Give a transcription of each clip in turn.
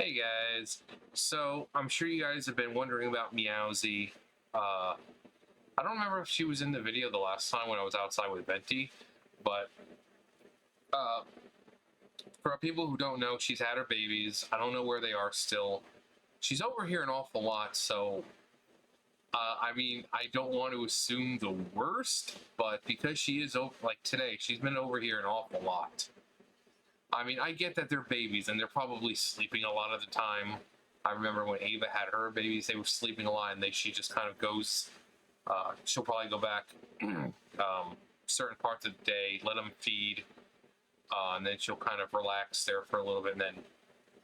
Hey guys, so I'm sure you guys have been wondering about Meowzy. I don't remember if she was in the video the last time when I was outside with Venti, but uh, for people who don't know, she's had her babies. I don't know where they are still. She's over here an awful lot, so I mean, I don't want to assume the worst, but because she is over, like today, she's been over here an awful lot. I mean, I get that they're babies and they're probably sleeping a lot of the time. I remember when Ava had her babies, they were sleeping a lot, and she just kind of goes. She'll probably go back certain parts of the day, let them feed, and then she'll kind of relax there for a little bit, and then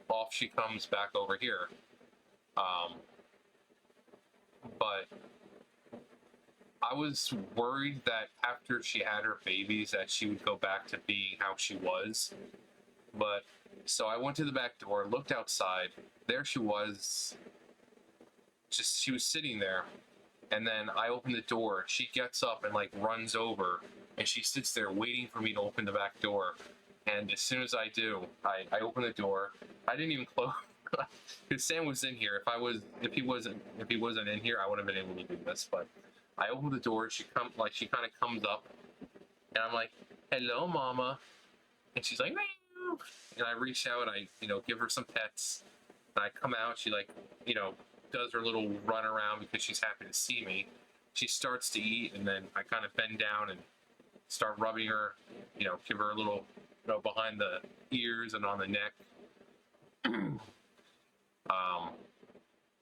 off she comes back over here. But I was worried that after she had her babies, that she would go back to being how she was. But so I went to the back door, looked outside. There she was. She was sitting there, and then I opened the door. She gets up and like runs over, and she sits there waiting for me to open the back door. And as soon as I do, I open the door. I didn't even close because Sam was in here. If he wasn't in here, I would have been able to do this. But I opened the door. She kind of comes up, and I'm like, "Hello, Mama," and she's like, "Meow." And I reach out. I give her some pets. And I come out. She does her little run around because she's happy to see me. She starts to eat, and then I kind of bend down and start rubbing her, give her a little, behind the ears and on the neck. And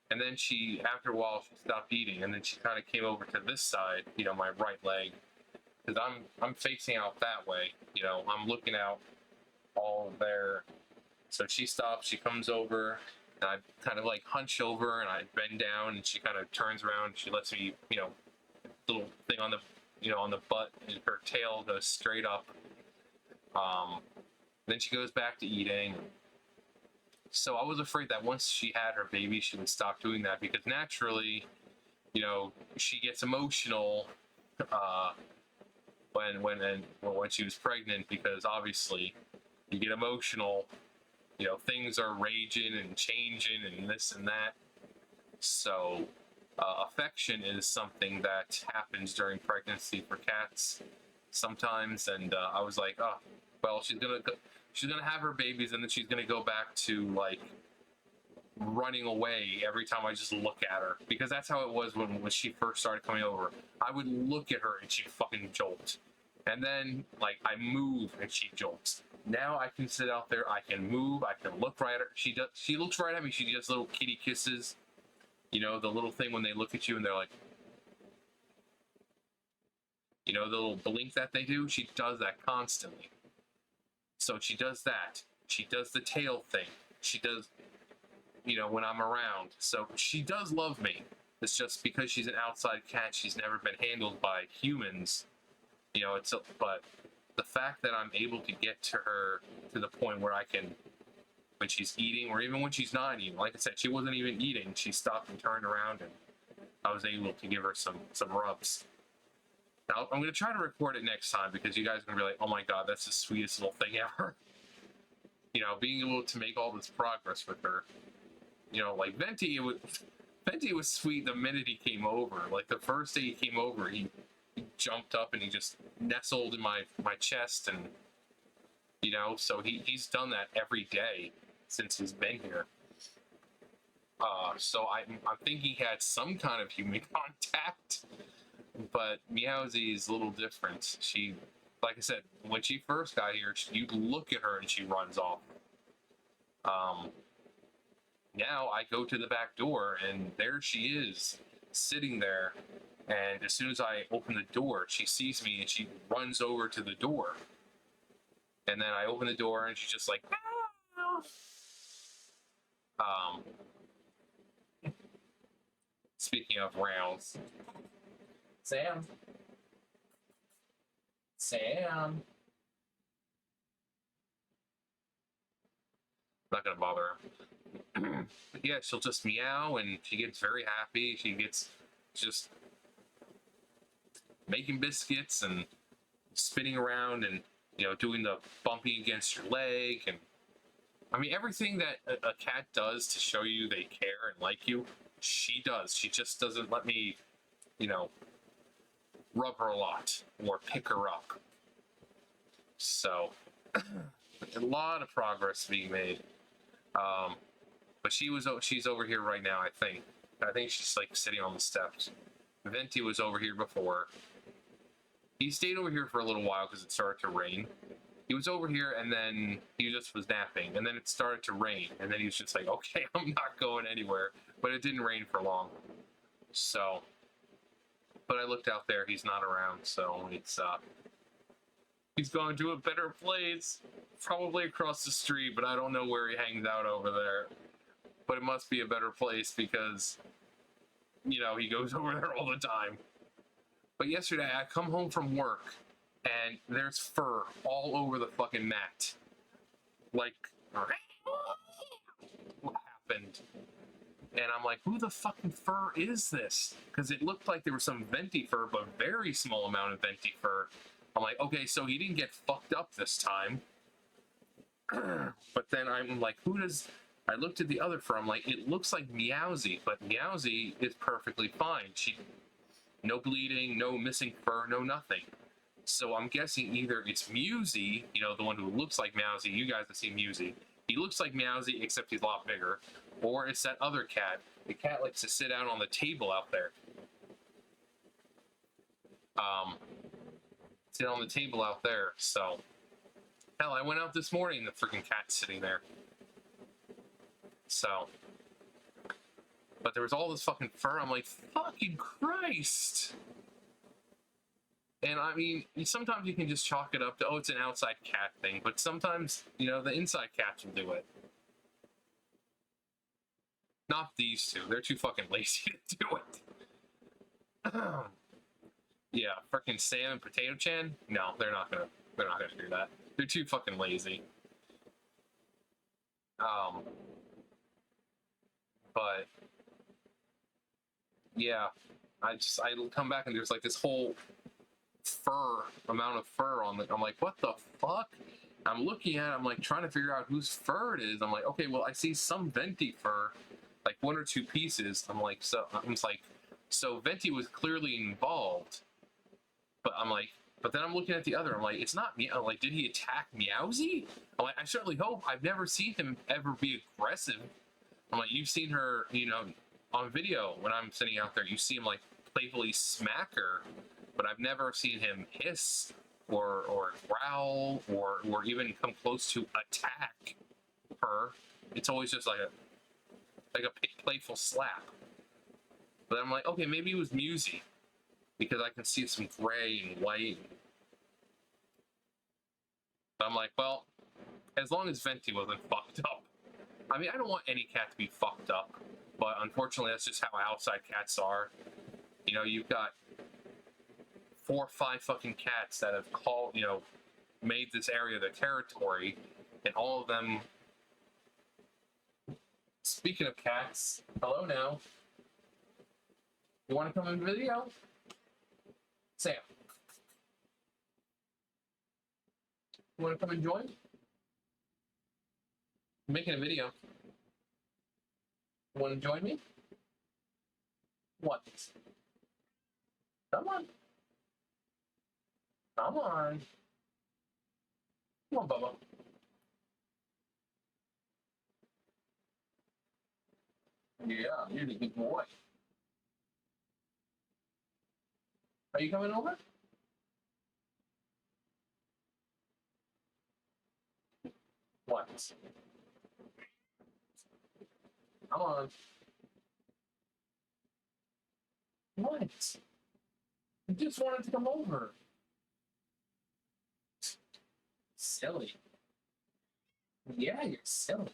then after a while, she stopped eating, and then she kind of came over to this side, my right leg, because I'm facing out that way. I'm looking out all there. So she stops. She comes over. And I kind of like hunch over and I bend down, and she kind of turns around. She lets me, little thing on the butt, and her tail goes straight up. Then she goes back to eating. So I was afraid that once she had her baby, she would stop doing that, because naturally, she gets emotional when she was pregnant, because obviously you get emotional. Things are raging and changing and this and that. So affection is something that happens during pregnancy for cats sometimes. And I was like, oh, well, she's gonna have her babies, and then she's gonna go back to like running away every time I just look at her, because that's how it was when she first started coming over. I would look at her and she'd fucking jolt, and then like I move and she jolts. Now I can sit out there, I can move, I can look right at her. She looks right at me. She does little kitty kisses, the little thing when they look at you and they're like, the little blink that they do. She does that constantly. So she does that. She does the tail thing. She does, when I'm around. So she does love me. It's just because she's an outside cat, she's never been handled by humans. But the fact that I'm able to get to her to the point where I can, when she's eating, or even when she's not eating, like I said, she wasn't even eating. She stopped and turned around, and I was able to give her some rubs. Now I'm gonna try to record it next time, because you guys are gonna be like, "Oh my god, that's the sweetest little thing ever." Being able to make all this progress with her. Like Venti was sweet the minute he came over. Like the first day he came over, he jumped up and he just nestled in my chest, and so he's done that every day since he's been here. So I think he had some kind of human contact, but Meowzy is a little different. She, like I said, when she first got here, you look at her and she runs off. Now I go to the back door, and there she is, sitting there. And as soon as I open the door, she sees me and she runs over to the door. And then I open the door and she's just like, ah! Speaking of rounds, Sam. Not gonna bother her. But yeah, she'll just meow, and she gets very happy. She gets just making biscuits and spinning around and doing the bumping against your leg, and I mean, everything that a cat does to show you they care and like you, she does. She just doesn't let me, you know, rub her a lot or pick her up. So, a lot of progress being made. But she's over here right now. I think she's like sitting on the steps. Venti was over here before. He stayed over here for a little while because it started to rain. He was over here and then he just was napping, and then it started to rain, and then he was just like, okay, I'm not going anywhere. But it didn't rain for long. So, but I looked out there, he's not around, so it's he's going to a better place, probably across the street, but I don't know where he hangs out over there. But it must be a better place because, you know, he goes over there all the time. But yesterday I come home from work and there's fur all over the fucking mat. Like, what happened? And I'm like, who the fucking fur is this? Because it looked like there was some venti fur, but very small amount of venti fur. I'm like, okay, so he didn't get fucked up this time. But then I'm like, who does... I looked at the other fur, I'm like, it looks like Meowzy, but Meowzy is perfectly fine. No bleeding, no missing fur, no nothing. So I'm guessing either it's Meowzy, you know, the one who looks like Meowzy. You guys have seen Meowzy. He looks like Meowzy, except he's a lot bigger. Or it's that other cat. The cat likes to sit out on the table out there. Sit on the table out there. So, hell, I went out this morning, the freaking cat's sitting there. So, but there was all this fucking fur. I'm like, fucking Christ. And I mean, sometimes you can just chalk it up to, oh, it's an outside cat thing. But sometimes, you know, the inside cats will do it. Not these two. They're too fucking lazy to do it. Yeah, freaking Sam and Potato Chan? No, they're not gonna do that. They're too fucking lazy. But yeah, I come back and there's like this whole amount of fur on the... I'm like, what the fuck? I'm looking at it, I'm like trying to figure out whose fur it is. I'm like, okay, well, I see some venti fur, like 1 or 2 pieces. I'm like, so Venti was clearly involved. But I'm like, but then I'm looking at the other. I'm like, it's not me. I'm like, did he attack Meowzy? I'm like, I certainly hope. I've never seen him ever be aggressive. I'm like, you've seen her, you know, on video when I'm sitting out there. You see him like playfully smack her, but I've never seen him hiss or growl or even come close to attack her. It's always just like a playful slap. But I'm like, okay, maybe it was Meowzy, because I can see some gray and white. But I'm like, well, as long as Venti wasn't fucked up. I mean, I don't want any cat to be fucked up, but unfortunately, that's just how outside cats are. You know, you've got 4 or 5 fucking cats that have made this area their territory, and all of them... Speaking of cats, hello now. You want to come in video? Sam. You want to come and join? I'm making a video. You want to join me? What? Come on. Come on. Come on, Bubba. Yeah, you're the good boy. Are you coming over? What? Come on. What? I just wanted to come over. Silly. Yeah, you're silly.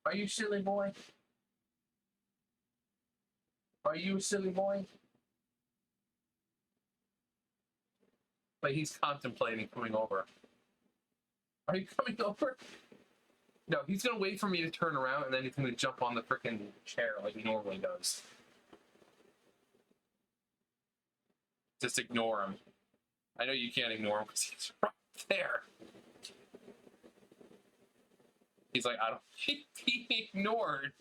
Are you silly boy? Are you a silly boy? But he's contemplating coming over. Are you coming over? No, he's gonna wait for me to turn around and then he's gonna jump on the freaking chair like he normally does. Just ignore him. I know you can't ignore him because he's right there. He's like, I don't keep being ignored.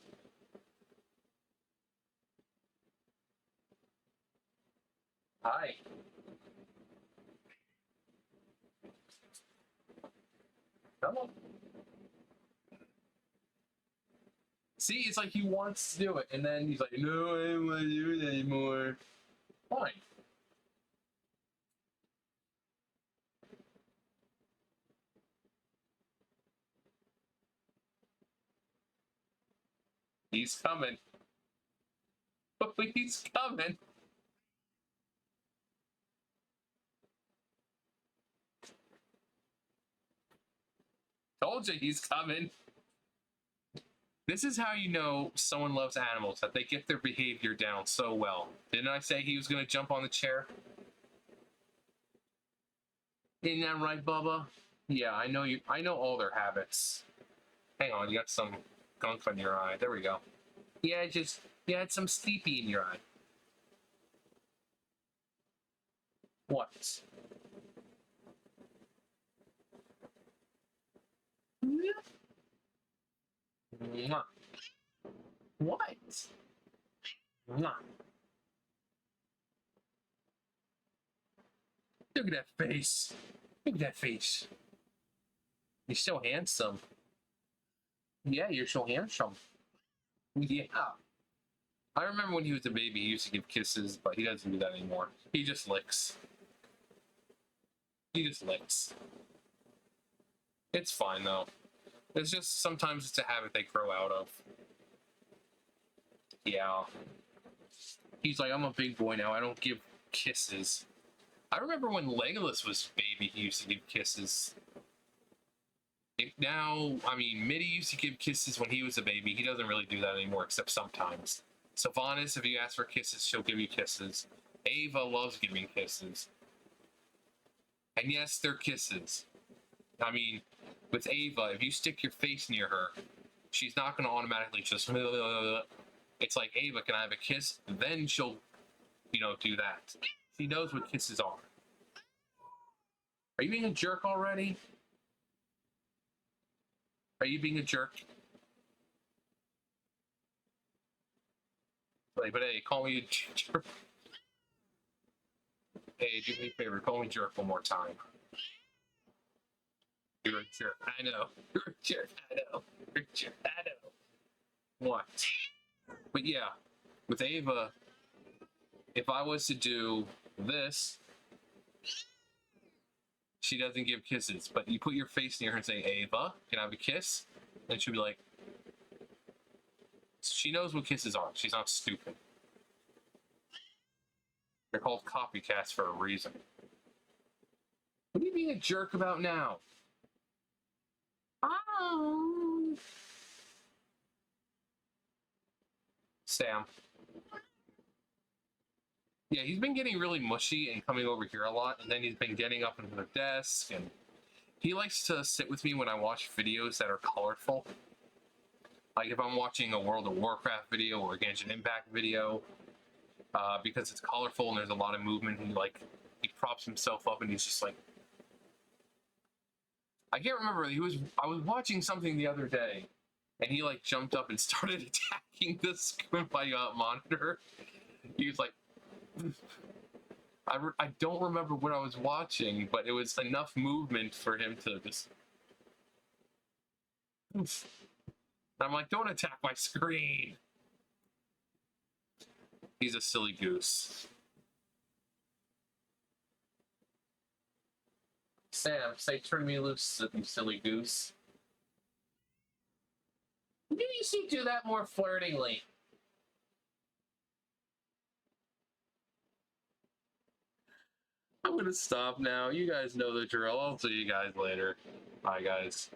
Hi. Come on. See, it's like he wants to do it, and then he's like, no, I don't want to do it anymore. Fine. He's coming. He's coming. Told you he's coming. This is how you know someone loves animals, that they get their behavior down so well. Didn't I say he was going to jump on the chair? Isn't that right, Bubba? Yeah, I know you. I know all their habits. Hang on, you got some gunk on your eye. There we go. Yeah, you had some sleepy in your eye. What? Mwah. What? Mwah. Look at that face. Look at that face. You're so handsome. Yeah, you're so handsome. Yeah. I remember when he was a baby, he used to give kisses, but he doesn't do that anymore. He just licks. He just licks. It's fine, though. It's just sometimes it's a habit they grow out of. Yeah. He's like, I'm a big boy now. I don't give kisses. I remember when Legolas was a baby, he used to give kisses. Now, I mean, Mitty used to give kisses when he was a baby. He doesn't really do that anymore, except sometimes. Sylvanas, if you ask for kisses, she'll give you kisses. Ava loves giving kisses. And yes, they're kisses. I mean, with Ava, if you stick your face near her, she's not going to automatically just... It's like, Ava, can I have a kiss? Then she'll, do that. She knows what kisses are. Are you being a jerk already? Are you being a jerk? But hey, call me a jerk. Hey, do me a favor, call me jerk one more time. You're a jerk. I know. You're a jerk. I know. You're a jerk. I know. What? But yeah, with Ava, if I was to do this, she doesn't give kisses. But you put your face near her and say, Ava, can I have a kiss? And she'll be like, she knows what kisses are. She's not stupid. They're called copycats for a reason. What are you being a jerk about now? Oh. Sam. Yeah, he's been getting really mushy and coming over here a lot, and then he's been getting up into the desk, and he likes to sit with me when I watch videos that are colorful. Like if I'm watching a World of Warcraft video or a Genshin Impact video, because it's colorful and there's a lot of movement, he props himself up and he's just like, I can't remember. I was watching something the other day, and he jumped up and started attacking the screen by monitor. He was like, I don't remember what I was watching, but it was enough movement for him to just. I'm like, don't attack my screen. He's a silly goose. Sam, say turn me loose, you silly goose. Maybe you should do that more flirtingly. I'm gonna stop now. You guys know the drill. I'll see you guys later. Bye, guys.